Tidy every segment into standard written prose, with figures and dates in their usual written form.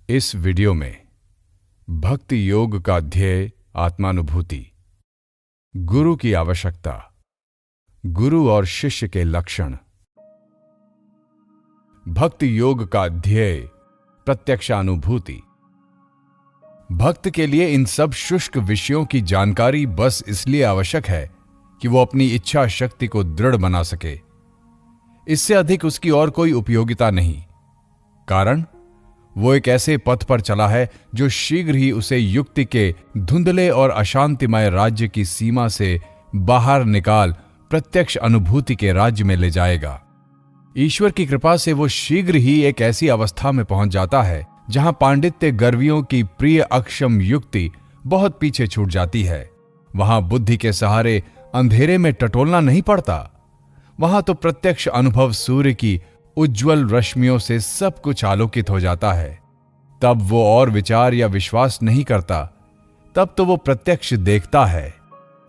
इस वीडियो में भक्ति योग का ध्येय आत्मानुभूति, गुरु की आवश्यकता, गुरु और शिष्य के लक्षण। भक्ति योग का ध्येय प्रत्यक्षानुभूति। भक्त के लिए इन सब शुष्क विषयों की जानकारी बस इसलिए आवश्यक है कि वो अपनी इच्छा शक्ति को दृढ़ बना सके। इससे अधिक उसकी और कोई उपयोगिता नहीं। कारण वो एक ऐसे पथ पर चला है जो शीघ्र ही उसे युक्ति के धुंधले और अशांतिमय राज्य की सीमा से बाहर निकाल प्रत्यक्ष अनुभूति के राज्य में ले जाएगा। ईश्वर की कृपा से वो शीघ्र ही एक ऐसी अवस्था में पहुंच जाता है जहां पांडित्य गर्वियों की प्रिय अक्षम युक्ति बहुत पीछे छूट जाती है। वहां बुद्धि के सहारे अंधेरे में टटोलना नहीं पड़ता। वहां तो प्रत्यक्ष अनुभव सूर्य की उज्ज्वल रश्मियों से सब कुछ आलोकित हो जाता है। तब वो और विचार या विश्वास नहीं करता, तब तो वो प्रत्यक्ष देखता है।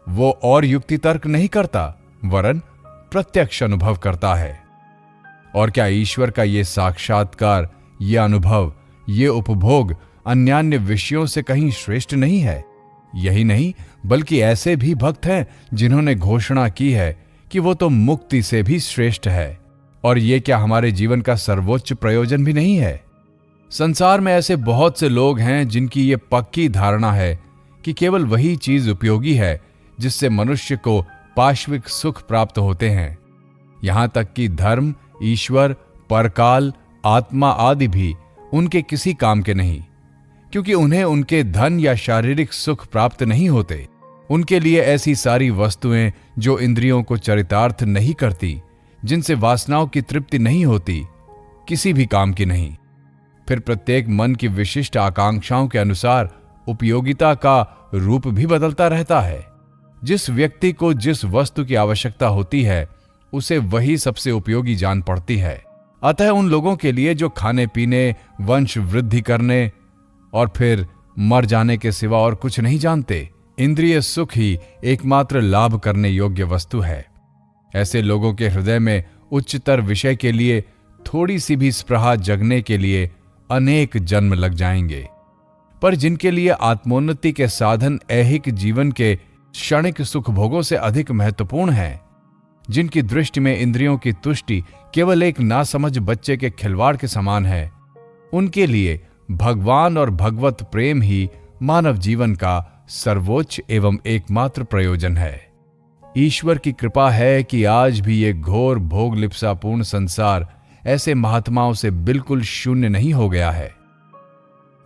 वो और युक्ति तर्क नहीं करता, वरन प्रत्यक्ष अनुभव करता है। और क्या ईश्वर का ये साक्षात्कार, ये अनुभव, ये उपभोग अन्यान्य विषयों से कहीं श्रेष्ठ नहीं है? यही नहीं, बल्कि ऐसे भी भक्त हैं जिन्होंने घोषणा की है कि वो तो मुक्ति से भी श्रेष्ठ है। और ये क्या हमारे जीवन का सर्वोच्च प्रयोजन भी नहीं है? संसार में ऐसे बहुत से लोग हैं जिनकी ये पक्की धारणा है कि केवल वही चीज उपयोगी है जिससे मनुष्य को पाश्विक सुख प्राप्त होते हैं। यहां तक कि धर्म, ईश्वर, परकाल, आत्मा आदि भी उनके किसी काम के नहीं, क्योंकि उन्हें उनके धन या शारीरिक सुख प्राप्त नहीं होते। उनके लिए ऐसी सारी वस्तुएं जो इंद्रियों को चरितार्थ नहीं करती, जिनसे वासनाओं की तृप्ति नहीं होती, किसी भी काम की नहीं। फिर प्रत्येक मन की विशिष्ट आकांक्षाओं के अनुसार उपयोगिता का रूप भी बदलता रहता है। जिस व्यक्ति को जिस वस्तु की आवश्यकता होती है, उसे वही सबसे उपयोगी जान पड़ती है। अतः उन लोगों के लिए जो खाने पीने, वंश वृद्धि करने और फिर मर जाने के सिवा और कुछ नहीं जानते, इंद्रिय सुख ही एकमात्र लाभ करने योग्य वस्तु है। ऐसे लोगों के हृदय में उच्चतर विषय के लिए थोड़ी सी भी स्पृहा जगने के लिए अनेक जन्म लग जाएंगे। पर जिनके लिए आत्मोन्नति के साधन ऐहिक जीवन के क्षणिक सुख भोगों से अधिक महत्वपूर्ण हैं, जिनकी दृष्टि में इंद्रियों की तुष्टि केवल एक नासमझ बच्चे के खिलवाड़ के समान है, उनके लिए भगवान और भगवत प्रेम ही मानव जीवन का सर्वोच्च एवं एकमात्र प्रयोजन है। ईश्वर की कृपा है कि आज भी ये घोर भोग लिप्सापूर्ण संसार ऐसे महात्माओं से बिल्कुल शून्य नहीं हो गया है।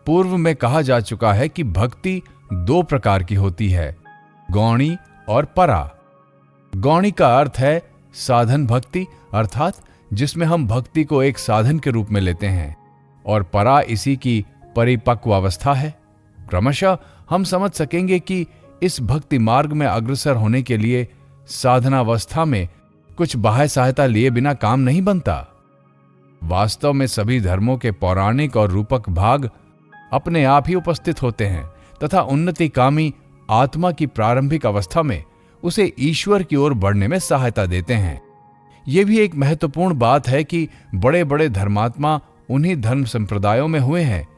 पूर्व में कहा जा चुका है कि भक्ति दो प्रकार की होती है, गौणी और परा। गौणी का अर्थ है साधन भक्ति, अर्थात जिसमें हम भक्ति को एक साधन के रूप में लेते हैं, और परा इसी की परिपक्व अवस्था है। क्रमशः हम समझ सकेंगे कि इस भक्ति मार्ग में अग्रसर होने के लिए साधनावस्था में कुछ बाह्य सहायता लिए बिना काम नहीं बनता। वास्तव में सभी धर्मों के पौराणिक और रूपक भाग अपने आप ही उपस्थित होते हैं तथा उन्नतिकामी आत्मा की प्रारंभिक अवस्था में उसे ईश्वर की ओर बढ़ने में सहायता देते हैं। यह भी एक महत्वपूर्ण बात है कि बड़े बड़े धर्मात्मा उन्हीं धर्म संप्रदायों में हुए हैं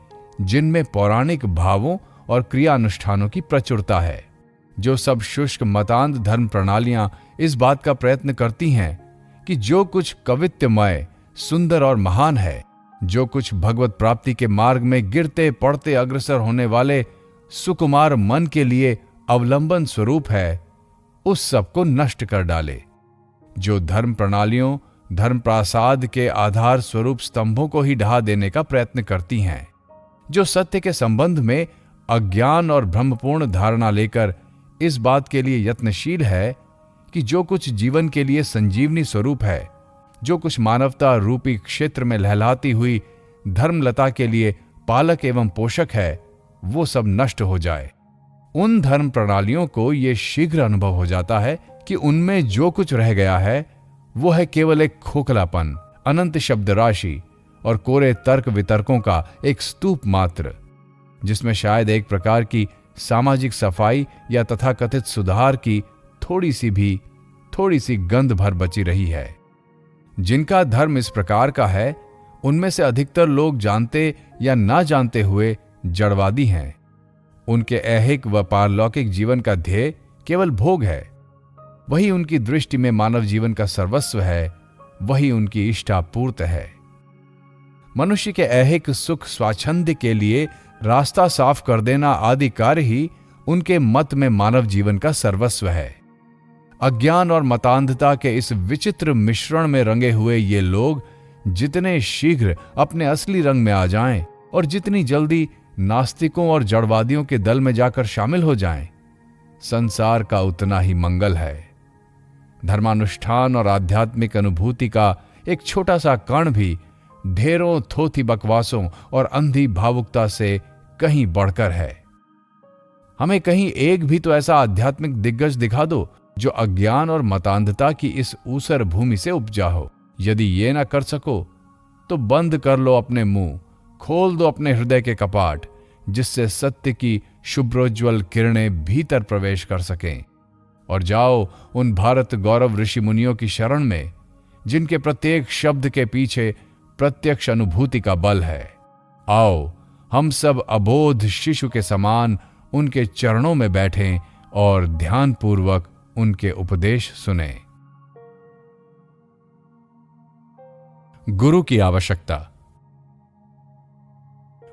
जिनमें पौराणिक भावों और क्रियानुष्ठानों की प्रचुरता है। जो सब शुष्क मतांध धर्म प्रणालियां इस बात का प्रयत्न करती हैं कि जो कुछ कवित्वमय, सुंदर और महान है, जो कुछ भगवत प्राप्ति के मार्ग में गिरते पड़ते अग्रसर होने वाले सुकुमार मन के लिए अवलंबन स्वरूप है, उस सब को नष्ट कर डाले। जो धर्म प्रणालियों, धर्म प्रासाद के आधार स्वरूप स्तंभों को ही ढहा देने का प्रयत्न करती हैं। जो सत्य के संबंध में अज्ञान और भ्रमपूर्ण धारणा लेकर इस बात के लिए यत्नशील है कि जो कुछ जीवन के लिए संजीवनी स्वरूप है, जो कुछ मानवता रूपी क्षेत्र में लहलाती हुई धर्मलता के लिए पालक एवं पोषक है, वो सब नष्ट हो जाए। उन धर्म प्रणालियों को ये शीघ्र अनुभव हो जाता है कि उनमें जो कुछ रह गया है वो है केवल एक खोखलापन, अनंत शब्द राशि और कोरे तर्क वितर्कों का एक स्तूप मात्र, जिसमें शायद एक प्रकार की सामाजिक सफाई या तथाकथित सुधार की थोड़ी सी गंध भर बची रही है। जिनका धर्म इस प्रकार का है, उनमें से अधिकतर लोग जानते या ना जानते हुए जड़वादी हैं। उनके ऐहिक व पारलौकिक जीवन का ध्येय केवल भोग है। वही उनकी दृष्टि में मानव जीवन का सर्वस्व है, वही उनकी इष्टापूर्ति है। मनुष्य के ऐहिक सुख स्वाच्छंद्य के लिए रास्ता साफ कर देना आदि कार्य ही उनके मत में मानव जीवन का सर्वस्व है। अज्ञान और मतांधता के इस विचित्र मिश्रण में रंगे हुए ये लोग जितने शीघ्र अपने असली रंग में आ जाएं और जितनी जल्दी नास्तिकों और जड़वादियों के दल में जाकर शामिल हो जाएं, संसार का उतना ही मंगल है। धर्मानुष्ठान और आध्यात्मिक अनुभूति का एक छोटा सा कण भी ढेरों थोथी बकवासों और अंधी भावुकता से कहीं बढ़कर है। हमें कहीं एक भी तो ऐसा आध्यात्मिक दिग्गज दिखा दो जो अज्ञान और मतांधता की इस ऊसर भूमि से उपजा हो। यदि ये ना कर सको तो बंद कर लो अपने मुंह, खोल दो अपने हृदय के कपाट, जिससे सत्य की शुभ्रोज्वल किरणें भीतर प्रवेश कर सकें, और जाओ उन भारत गौरव ऋषि मुनियों की शरण में, जिनके प्रत्येक शब्द के पीछे प्रत्यक्ष अनुभूति का बल है। आओ हम सब अबोध शिशु के समान उनके चरणों में बैठें और ध्यानपूर्वक उनके उपदेश सुनें। गुरु की आवश्यकता।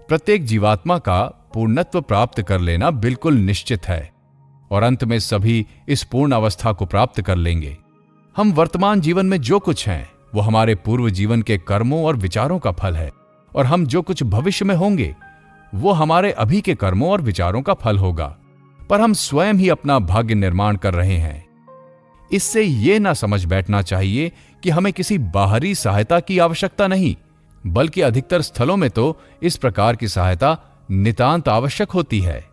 प्रत्येक जीवात्मा का पूर्णत्व प्राप्त कर लेना बिल्कुल निश्चित है और अंत में सभी इस पूर्ण अवस्था को प्राप्त कर लेंगे। हम वर्तमान जीवन में जो कुछ हैं वो हमारे पूर्व जीवन के कर्मों और विचारों का फल है, और हम जो कुछ भविष्य में होंगे वो हमारे अभी के कर्मों और विचारों का फल होगा। पर हम स्वयं ही अपना भाग्य निर्माण कर रहे हैं। इससे यह ना समझ बैठना चाहिए कि हमें किसी बाहरी सहायता की आवश्यकता नहीं, बल्कि अधिकतर स्थलों में तो इस प्रकार की सहायता नितांत आवश्यक होती है।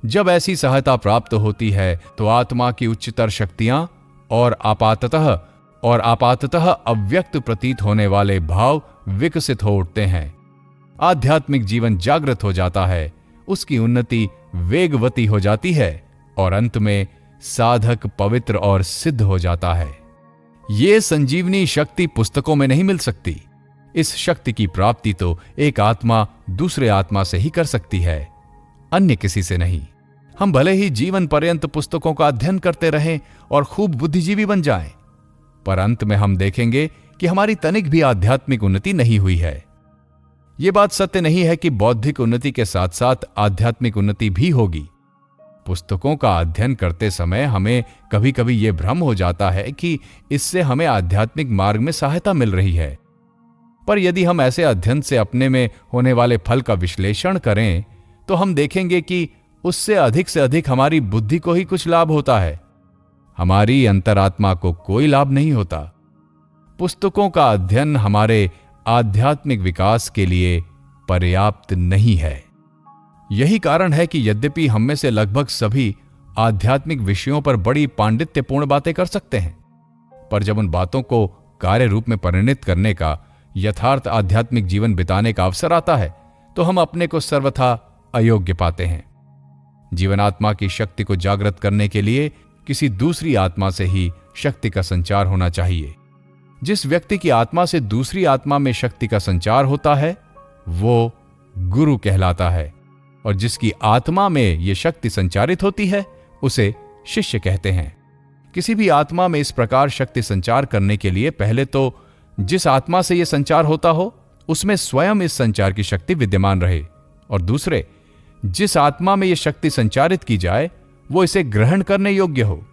जब ऐसी सहायता प्राप्त होती है तो आत्मा की उच्चतर शक्तियां और आपाततः अव्यक्त प्रतीत होने वाले भाव विकसित हो उठते हैं। आध्यात्मिक जीवन जागृत हो जाता है, उसकी उन्नति वेगवती हो जाती है और अंत में साधक पवित्र और सिद्ध हो जाता है। ये संजीवनी शक्ति पुस्तकों में नहीं मिल सकती। इस शक्ति की प्राप्ति तो एक आत्मा दूसरे आत्मा से ही कर सकती है, अन्य किसी से नहीं। हम भले ही जीवन पर्यंत पुस्तकों का अध्ययन करते रहें और खूब बुद्धिजीवी बन जाएं, पर अंत में हम देखेंगे कि हमारी तनिक भी आध्यात्मिक उन्नति नहीं हुई है। यह बात सत्य नहीं है कि बौद्धिक उन्नति के साथ साथ आध्यात्मिक उन्नति भी होगी। पुस्तकों का अध्ययन करते समय हमें कभी कभी यह भ्रम हो जाता है कि इससे हमें आध्यात्मिक मार्ग में सहायता मिल रही है, पर यदि हम ऐसे अध्ययन से अपने में होने वाले फल का विश्लेषण करें तो हम देखेंगे कि उससे अधिक हमारी बुद्धि को ही कुछ लाभ होता है, हमारी अंतरात्मा को कोई लाभ नहीं होता। पुस्तकों का अध्ययन हमारे आध्यात्मिक विकास के लिए पर्याप्त नहीं है। यही कारण है कि यद्यपि हम में से लगभग सभी आध्यात्मिक विषयों पर बड़ी पांडित्यपूर्ण बातें कर सकते हैं, पर जब उन बातों को कार्य रूप में परिणत करने का, यथार्थ आध्यात्मिक जीवन बिताने का अवसर आता है तो हम अपने को सर्वथा अयोग्य पाते हैं। जीवनात्मा की शक्ति को जागृत करने के लिए किसी दूसरी आत्मा से ही शक्ति का संचार होना चाहिए। जिस व्यक्ति की आत्मा से दूसरी आत्मा में शक्ति का संचार होता है वो गुरु कहलाता है, और जिसकी आत्मा में यह शक्ति संचारित होती है उसे शिष्य कहते हैं। किसी भी आत्मा में इस प्रकार शक्ति संचार करने के लिए पहले तो जिस आत्मा से यह संचार होता हो उसमें स्वयं इस संचार की शक्ति विद्यमान रहे, और दूसरे जिस आत्मा में यह शक्ति संचारित की जाए वो इसे ग्रहण करने योग्य हो।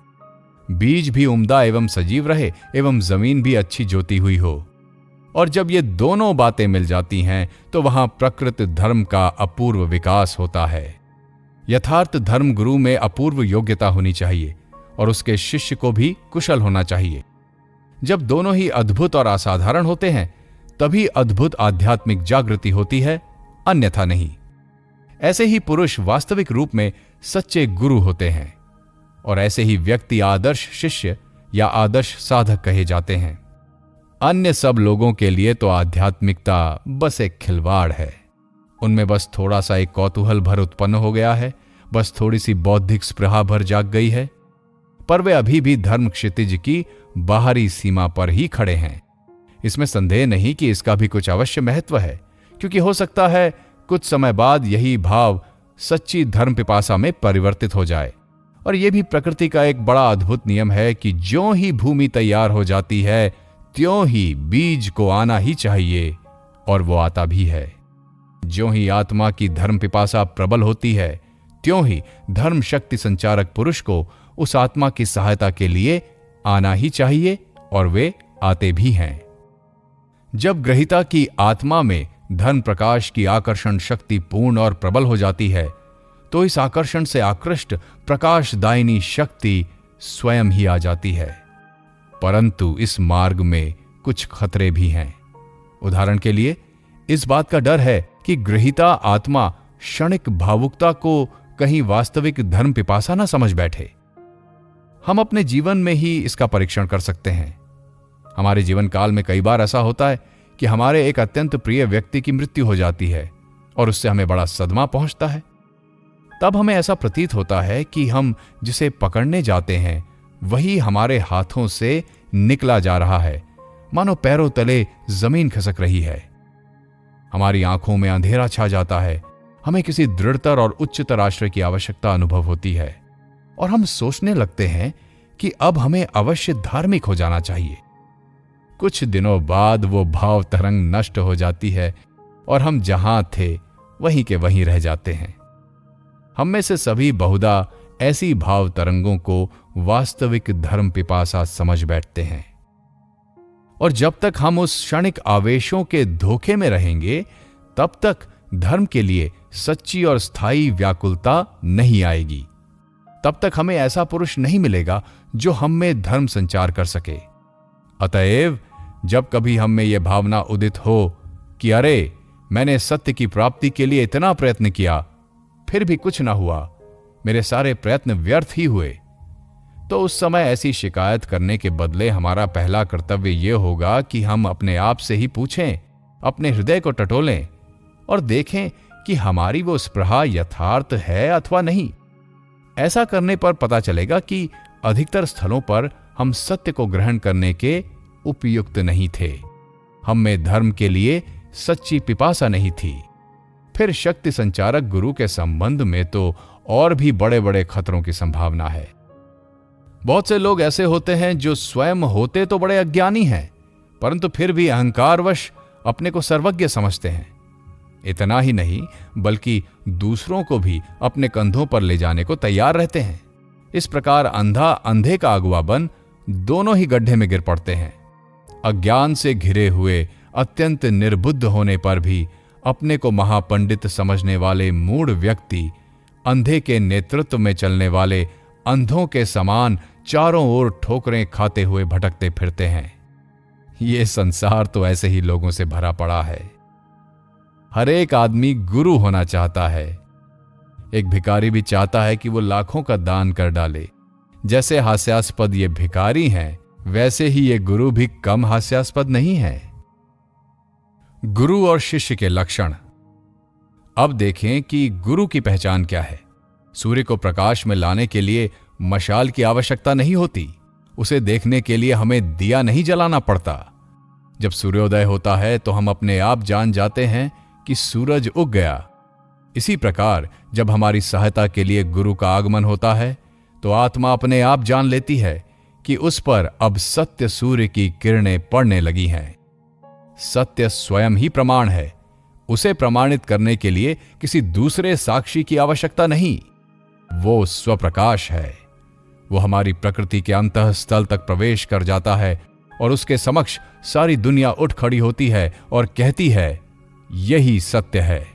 बीज भी उम्दा एवं सजीव रहे एवं जमीन भी अच्छी जोती हुई हो, और जब ये दोनों बातें मिल जाती हैं तो वहां प्रकृत धर्म का अपूर्व विकास होता है। यथार्थ धर्म गुरु में अपूर्व योग्यता होनी चाहिए और उसके शिष्य को भी कुशल होना चाहिए। जब दोनों ही अद्भुत और असाधारण होते हैं तभी अद्भुत आध्यात्मिक जागृति होती है, अन्यथा नहीं। ऐसे ही पुरुष वास्तविक रूप में सच्चे गुरु होते हैं, और ऐसे ही व्यक्ति आदर्श शिष्य या आदर्श साधक कहे जाते हैं। अन्य सब लोगों के लिए तो आध्यात्मिकता बस एक खिलवाड़ है। उनमें बस थोड़ा सा एक कौतूहल भर उत्पन्न हो गया है, बस थोड़ी सी बौद्धिक स्पृहा भर जाग गई है, पर वे अभी भी धर्म क्षितिज की बाहरी सीमा पर ही खड़े हैं। इसमें संदेह नहीं कि इसका भी कुछ अवश्य महत्व है, क्योंकि हो सकता है कुछ समय बाद यही भाव सच्ची धर्म पिपासा में परिवर्तित हो जाए। और यह भी प्रकृति का एक बड़ा अद्भुत नियम है कि ज्यों ही भूमि तैयार हो जाती है त्यों ही बीज को आना ही चाहिए, और वो आता भी है। ज्यों ही आत्मा की धर्म पिपासा प्रबल होती है त्यों ही धर्म शक्ति संचारक पुरुष को उस आत्मा की सहायता के लिए आना ही चाहिए, और वे आते भी हैं। जब ग्रहिता की आत्मा में धर्म प्रकाश की आकर्षण शक्ति पूर्ण और प्रबल हो जाती है तो इस आकर्षण से आकृष्ट प्रकाशदायिनी शक्ति स्वयं ही आ जाती है। परंतु इस मार्ग में कुछ खतरे भी हैं। उदाहरण के लिए इस बात का डर है कि गृहीता आत्मा क्षणिक भावुकता को कहीं वास्तविक धर्म पिपासा न समझ बैठे। हम अपने जीवन में ही इसका परीक्षण कर सकते हैं। हमारे जीवन काल में कई बार ऐसा होता है कि हमारे एक अत्यंत प्रिय व्यक्ति की मृत्यु हो जाती है और उससे हमें बड़ा सदमा पहुंचता है। तब हमें ऐसा प्रतीत होता है कि हम जिसे पकड़ने जाते हैं वही हमारे हाथों से निकला जा रहा है, मानो पैरों तले जमीन खिसक रही है। हमारी आंखों में अंधेरा छा जाता है। हमें किसी दृढ़तर और उच्चतर आश्रय की आवश्यकता अनुभव होती है और हम सोचने लगते हैं कि अब हमें अवश्य धार्मिक हो जाना चाहिए। कुछ दिनों बाद वो भाव तरंग नष्ट हो जाती है और हम जहां थे वहीं के वहीं रह जाते हैं। हम में से सभी बहुधा ऐसी भाव तरंगों को वास्तविक धर्म पिपासा समझ बैठते हैं, और जब तक हम उस क्षणिक आवेशों के धोखे में रहेंगे तब तक धर्म के लिए सच्ची और स्थायी व्याकुलता नहीं आएगी। तब तक हमें ऐसा पुरुष नहीं मिलेगा जो हम में धर्म संचार कर सके। अतएव जब कभी हम में यह भावना उदित हो कि अरे, मैंने सत्य की प्राप्ति के लिए इतना प्रयत्न किया फिर भी कुछ ना हुआ, मेरे सारे प्रयत्न व्यर्थ ही हुए, तो उस समय ऐसी शिकायत करने के बदले हमारा पहला कर्तव्य यह होगा कि हम अपने आप से ही पूछें, अपने हृदय को टटोलें और देखें कि हमारी वो स्पृहा यथार्थ है अथवा नहीं। ऐसा करने पर पता चलेगा कि अधिकतर स्थलों पर हम सत्य को ग्रहण करने के उपयुक्त नहीं थे। हम में धर्म के लिए सच्ची पिपासा नहीं थी। फिर शक्ति संचारक गुरु के संबंध में तो और भी बड़े बड़े खतरों की संभावना है। बहुत से लोग ऐसे होते हैं जो स्वयं होते तो बड़े अज्ञानी हैं, परंतु फिर भी अहंकारवश अपने को सर्वज्ञ समझते हैं। इतना ही नहीं बल्कि दूसरों को भी अपने कंधों पर ले जाने को तैयार रहते हैं। इस प्रकार अंधा अंधे का अगुवा बन दोनों ही गड्ढे में गिर पड़ते हैं। अज्ञान से घिरे हुए अत्यंत निर्बुद्ध होने पर भी अपने को महापंडित समझने वाले मूढ़ व्यक्ति अंधे के नेतृत्व में चलने वाले अंधों के समान चारों ओर ठोकरें खाते हुए भटकते फिरते हैं। ये संसार तो ऐसे ही लोगों से भरा पड़ा है। हर एक आदमी गुरु होना चाहता है। एक भिखारी भी चाहता है कि वो लाखों का दान कर डाले। जैसे हास्यास्पद ये भिखारी हैं, वैसे ही ये गुरु भी कम हास्यास्पद नहीं है। गुरु और शिष्य के लक्षण। अब देखें कि गुरु की पहचान क्या है। सूर्य को प्रकाश में लाने के लिए मशाल की आवश्यकता नहीं होती। उसे देखने के लिए हमें दिया नहीं जलाना पड़ता। जब सूर्योदय होता है तो हम अपने आप जान जाते हैं कि सूरज उग गया। इसी प्रकार जब हमारी सहायता के लिए गुरु का आगमन होता है तो आत्मा अपने आप जान लेती है कि उस पर अब सत्य सूर्य की किरणें पड़ने लगी हैं। सत्य स्वयं ही प्रमाण है। उसे प्रमाणित करने के लिए किसी दूसरे साक्षी की आवश्यकता नहीं। वो स्वप्रकाश है। वो हमारी प्रकृति के अंतःस्थल तक प्रवेश कर जाता है और उसके समक्ष सारी दुनिया उठ खड़ी होती है और कहती है, यही सत्य है।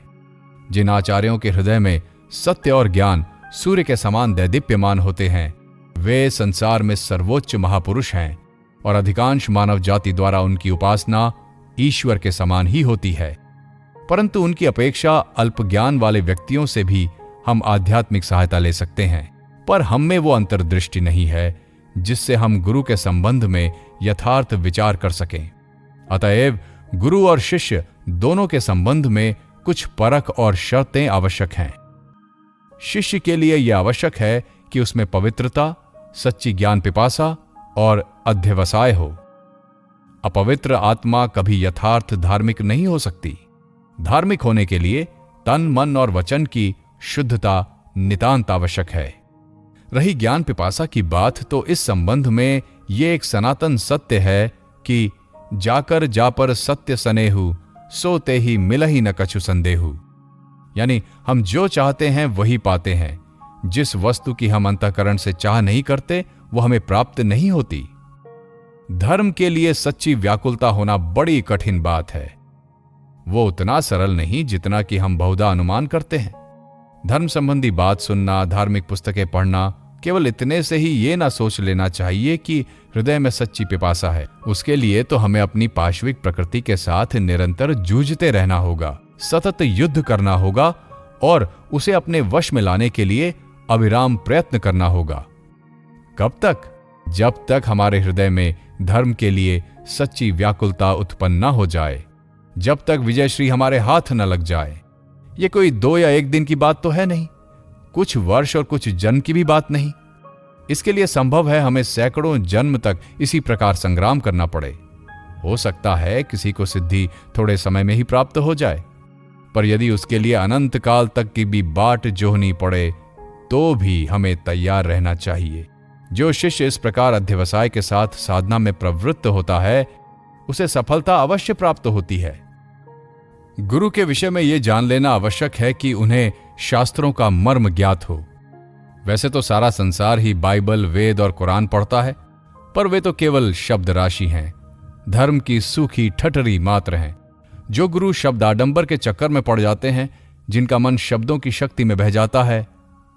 जिन आचार्यों के हृदय में सत्य और ज्ञान सूर्य के समान दैदीप्यमान होते हैं, वे संसार में सर्वोच्च महापुरुष हैं और अधिकांश मानव जाति द्वारा उनकी उपासना ईश्वर के समान ही होती है। परंतु उनकी अपेक्षा अल्प ज्ञान वाले व्यक्तियों से भी हम आध्यात्मिक सहायता ले सकते हैं, पर हम में वो अंतर्दृष्टि नहीं है जिससे हम गुरु के संबंध में यथार्थ विचार कर सकें। अतएव गुरु और शिष्य दोनों के संबंध में कुछ परख और शर्तें आवश्यक हैं। शिष्य के लिए यह आवश्यक है कि उसमें पवित्रता, सच्ची ज्ञान पिपासा और अध्यवसाय हो। अपवित्र आत्मा कभी यथार्थ धार्मिक नहीं हो सकती। धार्मिक होने के लिए तन, मन और वचन की शुद्धता नितांत आवश्यक है। रही ज्ञान पिपासा की बात, तो इस संबंध में ये एक सनातन सत्य है कि जाकर जा पर सत्य सनेहु, सोते ही मिलहि न कछु संदेहु। यानी हम जो चाहते हैं वही पाते हैं। जिस वस्तु की हम अंतःकरण से चाह नहीं करते वो हमें प्राप्त नहीं होती। धर्म के लिए सच्ची व्याकुलता होना बड़ी कठिन बात है। वो उतना सरल नहीं जितना कि हम बहुधा अनुमान करते हैं। धर्म संबंधी बात सुनना, धार्मिक पुस्तकें पढ़ना, केवल इतने से ही ये ना सोच लेना चाहिए कि हृदय में सच्ची पिपासा है। उसके लिए तो हमें अपनी पाश्विक प्रकृति के साथ निरंतर जूझते रहना होगा, सतत युद्ध करना होगा और उसे अपने वश में लाने के लिए अविराम प्रयत्न करना होगा। कब तक? जब तक हमारे हृदय में धर्म के लिए सच्ची व्याकुलता उत्पन्न न हो जाए, जब तक विजयश्री हमारे हाथ न लग जाए। ये कोई 2 या 1 दिन की बात तो है नहीं, कुछ वर्ष और कुछ जन्म की भी बात नहीं। इसके लिए संभव है हमें सैकड़ों जन्म तक इसी प्रकार संग्राम करना पड़े। हो सकता है किसी को सिद्धि थोड़े समय में ही प्राप्त हो जाए, पर यदि उसके लिए अनंत काल तक की भी बाट जोहनी पड़े तो भी हमें तैयार रहना चाहिए। जो शिष्य इस प्रकार अध्यवसाय के साथ साधना में प्रवृत्त होता है उसे सफलता अवश्य प्राप्त होती है। गुरु के विषय में यह जान लेना आवश्यक है कि उन्हें शास्त्रों का मर्म ज्ञात हो। वैसे तो सारा संसार ही बाइबल, वेद और कुरान पढ़ता है, पर वे तो केवल शब्द राशि हैं, धर्म की सूखी ठटरी मात्र हैं। जो गुरु शब्द आडंबर के चक्कर में पड़ जाते हैं, जिनका मन शब्दों की शक्ति में बह जाता है,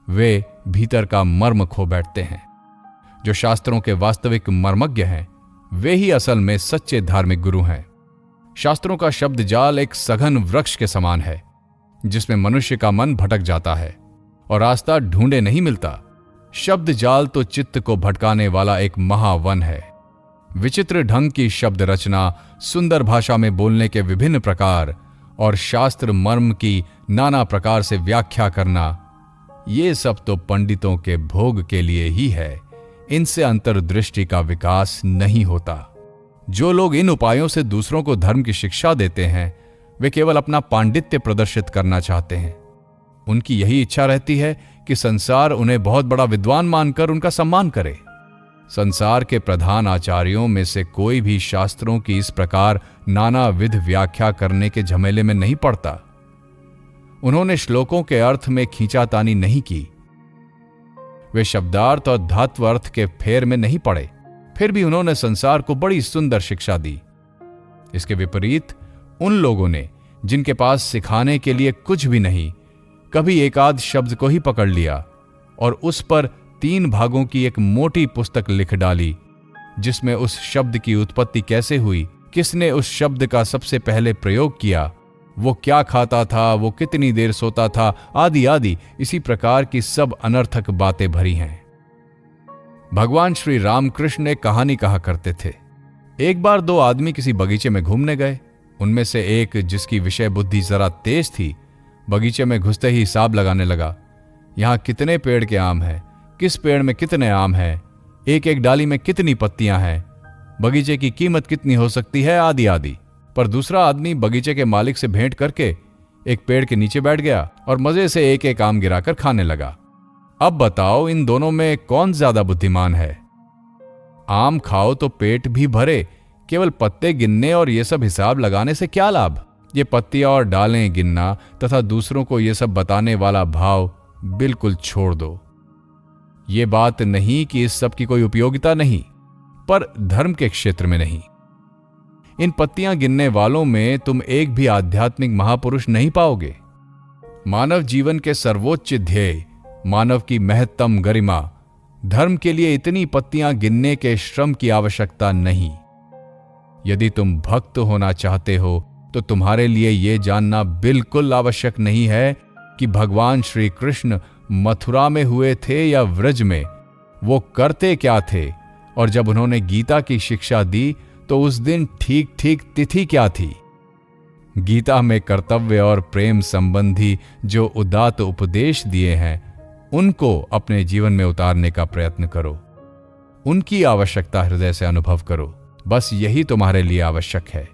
वे भीतर का मर्म खो बैठते हैं। जो शास्त्रों के वास्तविक मर्मज्ञ हैं, वे ही असल में सच्चे धार्मिक गुरु हैं। शास्त्रों का शब्द जाल एक सघन वृक्ष के समान है, जिसमें मनुष्य का मन भटक जाता है और रास्ता ढूंढे नहीं मिलता। शब्द जाल तो चित्त को भटकाने वाला एक महावन है। विचित्र ढंग की शब्द रचना, सुंदर भाषा में बोलने के विभिन्न प्रकार और शास्त्र मर्म की नाना प्रकार से व्याख्या करना, ये सब तो पंडितों के भोग के लिए ही है। इनसे अंतर्दृष्टि का विकास नहीं होता। जो लोग इन उपायों से दूसरों को धर्म की शिक्षा देते हैं, वे केवल अपना पांडित्य प्रदर्शित करना चाहते हैं। उनकी यही इच्छा रहती है कि संसार उन्हें बहुत बड़ा विद्वान मानकर उनका सम्मान करे। संसार के प्रधान आचार्यों में से कोई भी शास्त्रों की इस प्रकार नानाविध व्याख्या करने के झमेले में नहीं पड़ता। उन्होंने श्लोकों के अर्थ में खींचातानी नहीं की, वे शब्दार्थ और धात्व अर्थ के फेर में नहीं पड़े, फिर भी उन्होंने संसार को बड़ी सुंदर शिक्षा दी। इसके विपरीत उन लोगों ने, जिनके पास सिखाने के लिए कुछ भी नहीं, कभी एकाध शब्द को ही पकड़ लिया और उस पर 3 भागों की एक मोटी पुस्तक लिख डाली, जिसमें उस शब्द की उत्पत्ति कैसे हुई, किसने उस शब्द का सबसे पहले प्रयोग किया, वो क्या खाता था, वो कितनी देर सोता था, आदि आदि इसी प्रकार की सब अनर्थक बातें भरी हैं। भगवान श्री रामकृष्ण एक कहानी कहा करते थे। एक बार 2 आदमी किसी बगीचे में घूमने गए। उनमें से एक, जिसकी विषय बुद्धि जरा तेज थी, बगीचे में घुसते ही हिसाब लगाने लगा। यहां कितने पेड़ के आम हैं, किस पेड़ में कितने आम हैं, एक एक डाली में कितनी पत्तियां हैं, बगीचे की कीमत कितनी हो सकती है, आदि आदि। पर दूसरा आदमी बगीचे के मालिक से भेंट करके एक पेड़ के नीचे बैठ गया और मजे से एक एक आम गिराकर खाने लगा। अब बताओ, इन दोनों में कौन ज्यादा बुद्धिमान है? आम खाओ तो पेट भी भरे, केवल पत्ते गिनने और ये सब हिसाब लगाने से क्या लाभ? ये पत्तियां और डालें गिनना तथा दूसरों को ये सब बताने वाला भाव बिल्कुल छोड़ दो। ये बात नहीं कि इस सब की कोई उपयोगिता नहीं, पर धर्म के क्षेत्र में नहीं। इन पत्तियां गिनने वालों में तुम एक भी आध्यात्मिक महापुरुष नहीं पाओगे। मानव जीवन के सर्वोच्च ध्येय, मानव की महत्तम गरिमा, धर्म के लिए इतनी पत्तियां गिनने के श्रम की आवश्यकता नहीं। यदि तुम भक्त होना चाहते हो तो तुम्हारे लिए यह जानना बिल्कुल आवश्यक नहीं है कि भगवान श्री कृष्ण मथुरा में हुए थे या व्रज में, वो करते क्या थे, और जब उन्होंने गीता की शिक्षा दी तो उस दिन ठीक ठीक तिथि क्या थी। गीता में कर्तव्य और प्रेम संबंधी जो उदात्त उपदेश दिए हैं, उनको अपने जीवन में उतारने का प्रयत्न करो। उनकी आवश्यकता हृदय से अनुभव करो। बस यही तुम्हारे लिए आवश्यक है।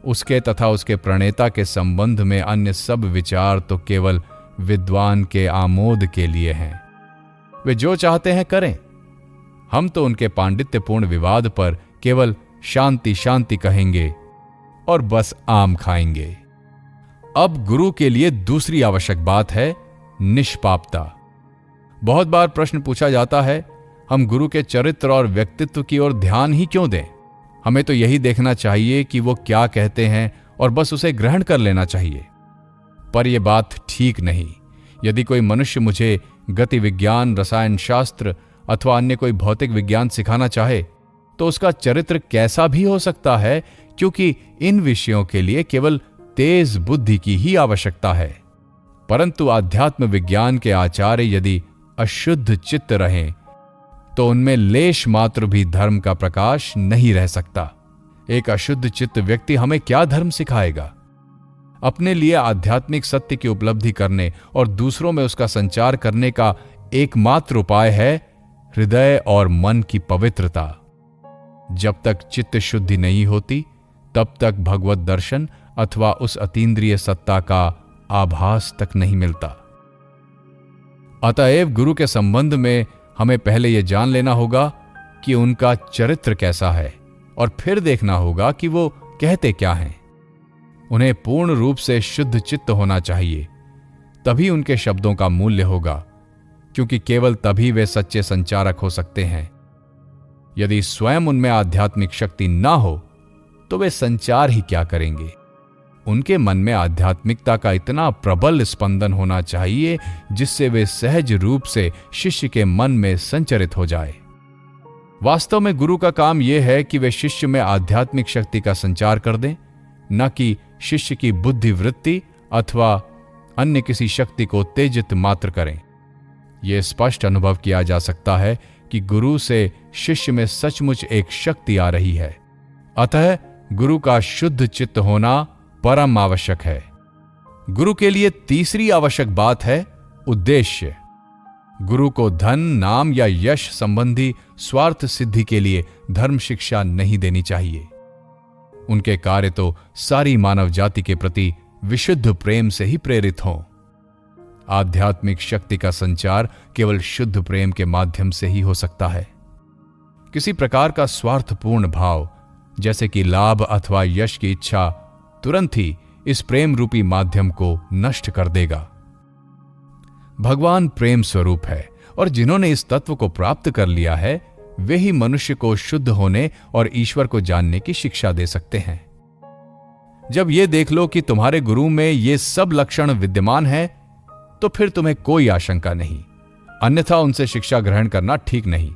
उसके तथा उसके प्रणेता के संबंध में अन्य सब विचार तो केवल विद्वान के आमोद के लिए हैं। वे जो चाहते हैं करें। हम तो उनके पांडित्यपूर्ण विवाद पर केवल शांति शांति कहेंगे और बस आम खाएंगे। अब गुरु के लिए दूसरी आवश्यक बात है निष्पापता। बहुत बार प्रश्न पूछा जाता है, हम गुरु के चरित्र और व्यक्तित्व की ओर ध्यान ही क्यों दें? हमें तो यही देखना चाहिए कि वो क्या कहते हैं और बस उसे ग्रहण कर लेना चाहिए। पर यह बात ठीक नहीं। यदि कोई मनुष्य मुझे गति विज्ञान, रसायन शास्त्र अथवा अन्य कोई भौतिक विज्ञान सिखाना चाहे तो उसका चरित्र कैसा भी हो सकता है, क्योंकि इन विषयों के लिए केवल तेज बुद्धि की ही आवश्यकता है। परंतु आध्यात्म विज्ञान के आचार्य यदि अशुद्ध चित्त रहें तो उनमें लेश मात्र भी धर्म का प्रकाश नहीं रह सकता। एक अशुद्ध चित्त व्यक्ति हमें क्या धर्म सिखाएगा? अपने लिए आध्यात्मिक सत्य की उपलब्धि करने और दूसरों में उसका संचार करने का एकमात्र उपाय है हृदय और मन की पवित्रता। जब तक चित्त शुद्धि नहीं होती तब तक भगवत दर्शन अथवा उस अतीन्द्रिय सत्ता का आभास तक नहीं मिलता। अतएव गुरु के संबंध में हमें पहले यह जान लेना होगा कि उनका चरित्र कैसा है और फिर देखना होगा कि वो कहते क्या हैं। उन्हें पूर्ण रूप से शुद्ध चित्त होना चाहिए, तभी उनके शब्दों का मूल्य होगा, क्योंकि केवल तभी वे सच्चे संचारक हो सकते हैं। यदि स्वयं उनमें आध्यात्मिक शक्ति ना हो तो वे संचार ही क्या करेंगे? उनके मन में आध्यात्मिकता का इतना प्रबल स्पंदन होना चाहिए जिससे वे सहज रूप से शिष्य के मन में संचरित हो जाए। वास्तव में गुरु का काम यह है कि वे शिष्य में आध्यात्मिक शक्ति का संचार कर दें, न कि शिष्य की बुद्धि वृत्ति अथवा अन्य किसी शक्ति को उत्तेजित मात्र करें। यह स्पष्ट अनुभव किया जा सकता है कि गुरु से शिष्य में सचमुच एक शक्ति आ रही है। अतः गुरु का शुद्ध चित्त होना परम आवश्यक है। गुरु के लिए तीसरी आवश्यक बात है उद्देश्य। गुरु को धन, नाम या यश संबंधी स्वार्थ सिद्धि के लिए धर्म शिक्षा नहीं देनी चाहिए। उनके कार्य तो सारी मानव जाति के प्रति विशुद्ध प्रेम से ही प्रेरित हों। आध्यात्मिक शक्ति का संचार केवल शुद्ध प्रेम के माध्यम से ही हो सकता है। किसी प्रकार का स्वार्थपूर्ण भाव, जैसे कि लाभ अथवा यश की इच्छा, तुरंत ही इस प्रेम रूपी माध्यम को नष्ट कर देगा। भगवान प्रेम स्वरूप है और जिन्होंने इस तत्व को प्राप्त कर लिया है वे ही मनुष्य को शुद्ध होने और ईश्वर को जानने की शिक्षा दे सकते हैं। जब ये देख लो कि तुम्हारे गुरु में ये सब लक्षण विद्यमान है तो फिर तुम्हें कोई आशंका नहीं, अन्यथा उनसे शिक्षा ग्रहण करना ठीक नहीं,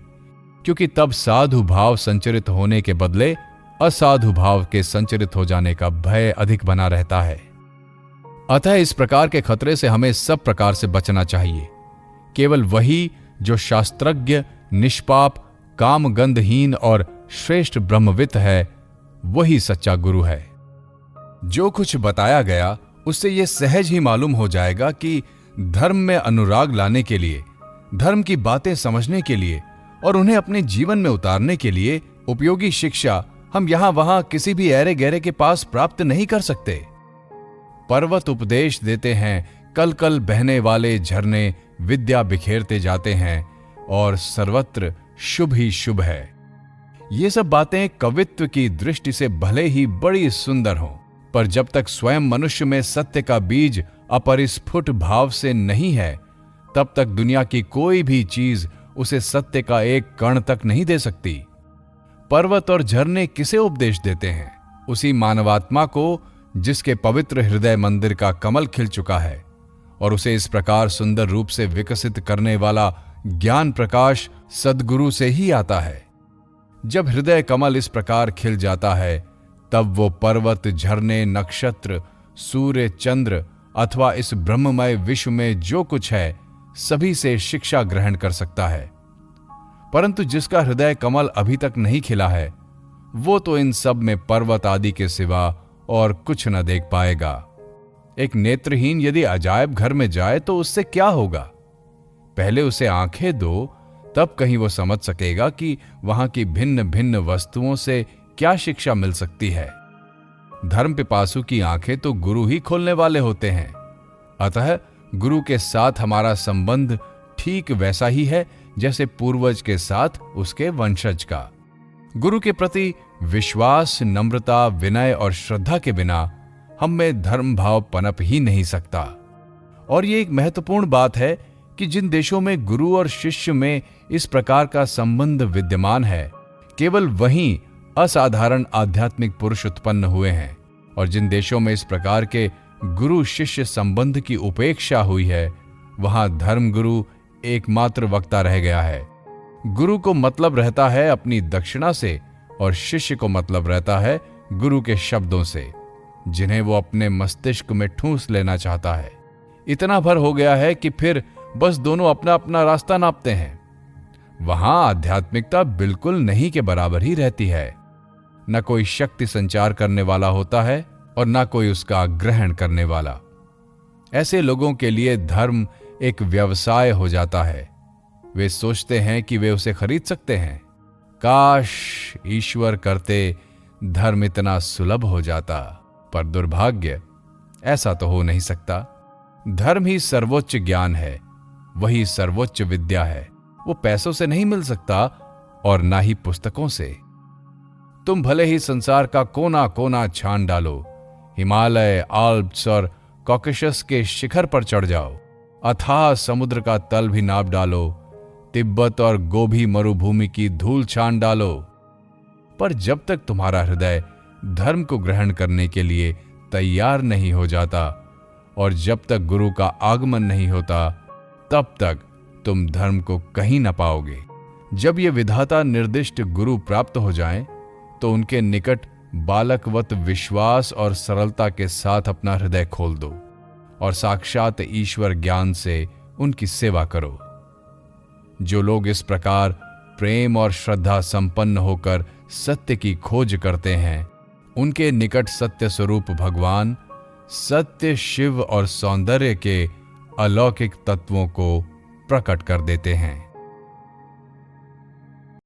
क्योंकि तब साधु भाव संचरित होने के बदले असाधु भाव के संचरित हो जाने का भय अधिक बना रहता है। अतः इस प्रकार के खतरे से हमें सब प्रकार से बचना चाहिए। केवल वही जो शास्त्रज्ञ, निष्पाप, काम गंधहीन और श्रेष्ठ ब्रह्मविद है वही सच्चा गुरु है। जो कुछ बताया गया उससे यह सहज ही मालूम हो जाएगा कि धर्म में अनुराग लाने के लिए, धर्म की बातें समझने के लिए और उन्हें अपने जीवन में उतारने के लिए उपयोगी शिक्षा हम यहां वहां किसी भी ऐरे गहरे के पास प्राप्त नहीं कर सकते। पर्वत उपदेश देते हैं, कल कल बहने वाले झरने विद्या बिखेरते जाते हैं और सर्वत्र शुभ ही शुभ है। ये सब बातें कवित्व की दृष्टि से भले ही बड़ी सुंदर हों, पर जब तक स्वयं मनुष्य में सत्य का बीज अपरिस्फुट भाव से नहीं है तब तक दुनिया की कोई भी चीज उसे सत्य का एक कण तक नहीं दे सकती। पर्वत और झरने किसे उपदेश देते हैं? उसी मानवात्मा को जिसके पवित्र हृदय मंदिर का कमल खिल चुका है और उसे इस प्रकार सुंदर रूप से विकसित करने वाला ज्ञान प्रकाश सद्गुरु से ही आता है। जब हृदय कमल इस प्रकार खिल जाता है तब वो पर्वत, झरने, नक्षत्र, सूर्य, चंद्र अथवा इस ब्रह्ममय विश्व में जो कुछ है सभी से शिक्षा ग्रहण कर सकता है। परंतु जिसका हृदय कमल अभी तक नहीं खिला है वो तो इन सब में पर्वत आदि के सिवा और कुछ न देख पाएगा। एक नेत्रहीन यदि अजायब घर में जाए तो उससे क्या होगा? पहले उसे आंखें दो, तब कहीं वो समझ सकेगा कि वहां की भिन्न भिन्न वस्तुओं से क्या शिक्षा मिल सकती है? धर्म पिपासु की आंखें तो गुरु ही खोलने वाले होते हैं। अतः गुरु के साथ हमारा संबंध ठीक वैसा ही है जैसे पूर्वज के साथ उसके वंशज का। गुरु के प्रति विश्वास, नम्रता, विनय और श्रद्धा के बिना हम में धर्म भाव पनप ही नहीं सकता। और ये एक महत्वपूर्ण बात है कि जिन देशों में गुरु और शिष्य में इस प्रकार का संबंध विद्यमान है, केवल वहीं असाधारण आध्यात्मिक पुरुष उत्पन्न हुए हैं। और जिन देशों में इस प्रकार के गुरु शिष्य संबंध की उपेक्षा हुई है, वहां धर्म गुरु एकमात्र वक्ता रह गया है। गुरु को मतलब रहता है अपनी दक्षिणा से और शिष्य को मतलब रहता है गुरु के शब्दों से, जिन्हें वो अपने मस्तिष्क में ठूंस लेना चाहता है। इतना भर हो गया है कि फिर बस दोनों अपना अपना रास्ता नापते हैं। वहां आध्यात्मिकता बिल्कुल नहीं के बराबर ही रहती है। न कोई शक्ति संचार करने वाला होता है और न कोई उसका ग्रहण करने वाला। ऐसे लोगों के लिए धर्म एक व्यवसाय हो जाता है। वे सोचते हैं कि वे उसे खरीद सकते हैं। काश ईश्वर करते धर्म इतना सुलभ हो जाता, पर दुर्भाग्य, ऐसा तो हो नहीं सकता। धर्म ही सर्वोच्च ज्ञान है, वही सर्वोच्च विद्या है। वो पैसों से नहीं मिल सकता और ना ही पुस्तकों से। तुम भले ही संसार का कोना कोना छान डालो, हिमालय, आल्प्स और कॉकेशस के शिखर पर चढ़ जाओ, अथाह समुद्र का तल भी नाप डालो, तिब्बत और गोभी मरुभूमि की धूल छान डालो, पर जब तक तुम्हारा हृदय धर्म को ग्रहण करने के लिए तैयार नहीं हो जाता और जब तक गुरु का आगमन नहीं होता, तब तक तुम धर्म को कहीं न पाओगे। जब ये विधाता निर्दिष्ट गुरु प्राप्त हो जाएं, तो उनके निकट बालकवत विश्वास और सरलता के साथ अपना हृदय खोल दो और साक्षात ईश्वर ज्ञान से उनकी सेवा करो। जो लोग इस प्रकार प्रेम और श्रद्धा संपन्न होकर सत्य की खोज करते हैं, उनके निकट सत्य स्वरूप भगवान, सत्य, शिव और सौंदर्य के अलौकिक तत्वों को प्रकट कर देते हैं।